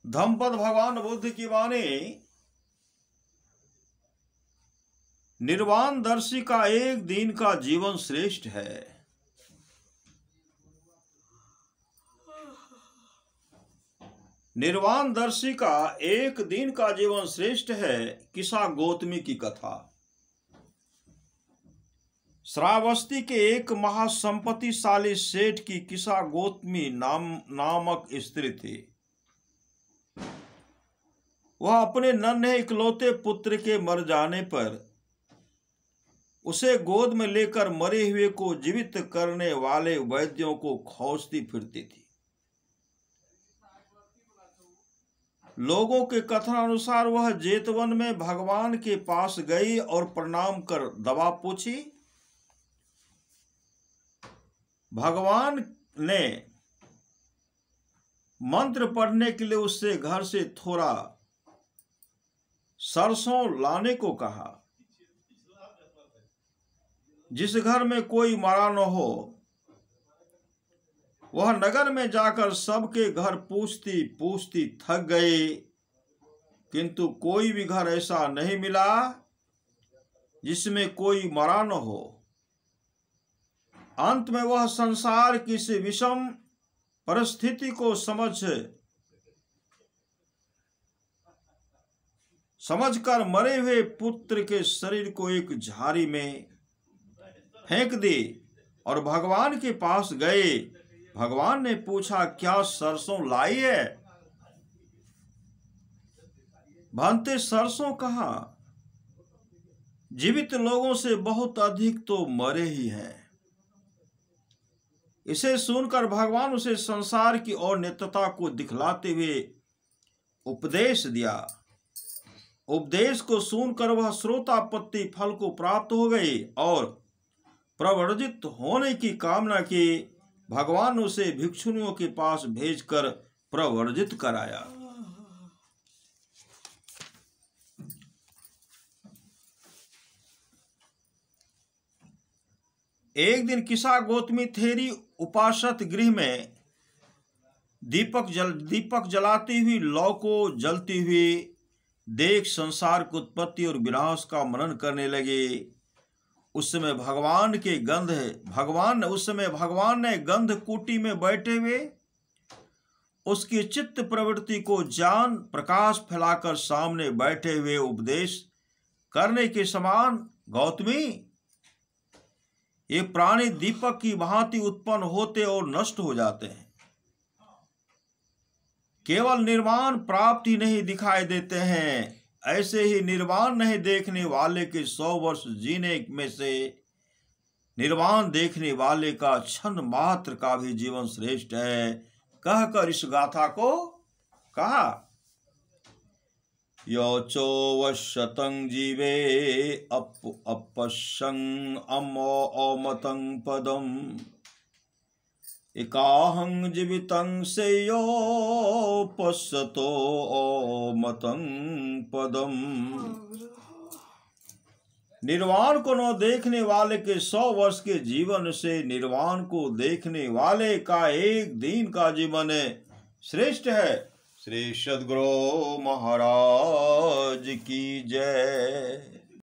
धम्मपद भगवान बुद्ध की वाणी। निर्वाणदर्शी का एक दिन का जीवन श्रेष्ठ है। निर्वाणदर्शी का एक दिन का जीवन श्रेष्ठ है। किसा गौतमी की कथा। श्रावस्ती के एक महासंपत्तिशाली सेठ की किसा गौतमी नामक स्त्री थी। वह अपने नन्हे इकलौते पुत्र के मर जाने पर उसे गोद में लेकर मरे हुए को जीवित करने वाले वैद्यों को खोजती फिरती थी। लोगों के कथनानुसार वह जेतवन में भगवान के पास गई और प्रणाम कर दवा पूछी। भगवान ने मंत्र पढ़ने के लिए उससे घर से थोड़ा सरसों लाने को कहा। जिस घर में कोई मरा न हो वह नगर में जाकर सबके घर पूछती पूछती थक गई, किंतु कोई भी घर ऐसा नहीं मिला जिसमें कोई मरा न हो। अंत में वह संसार की इस विषम परिस्थिति को समझकर मरे हुए पुत्र के शरीर को एक झाड़ी में फेंक दी और भगवान के पास गए। भगवान ने पूछा, क्या सरसों लाई है? भांते सरसों कहाँ? जीवित लोगों से बहुत अधिक तो मरे ही हैं। इसे सुनकर भगवान उसे संसार की अनित्यता को दिखलाते हुए उपदेश दिया। उपदेश को सुनकर वह श्रोतापत्ति फल को प्राप्त हो गई और प्रवर्जित होने की कामना की। भगवान ने उसे भिक्षुनियों के पास भेजकर प्रवर्जित कराया। एक दिन किसा गौतमी थेरी उपासक गृह में दीपक जलाती हुई लौ को जलती हुई देख संसार की उत्पत्ति और विनाश का मनन करने लगे। उस समय भगवान ने गंध कुटी में बैठे हुए उसकी चित्त प्रवृत्ति को जान प्रकाश फैलाकर सामने बैठे हुए उपदेश करने के समान, गौतमी, ये प्राणी दीपक की भांति उत्पन्न होते और नष्ट हो जाते हैं। केवल निर्वाण प्राप्ति नहीं दिखाई देते हैं। ऐसे ही निर्वाण नहीं देखने वाले के 100 वर्ष जीने में से निर्वाण देखने वाले का क्षण मात्र का भी जीवन श्रेष्ठ है। कहकर इस गाथा को कहा। यो चोवशतं जीवे अपश्यं अमतं पदम एकाहं जीवितं सेयो पश्यतो मतं पदम। निर्वाण को न देखने वाले के 100 वर्ष के जीवन से निर्वाण को देखने वाले का एक दिन का जीवन श्रेष्ठ है। श्री सद्गुरु महाराज की जय।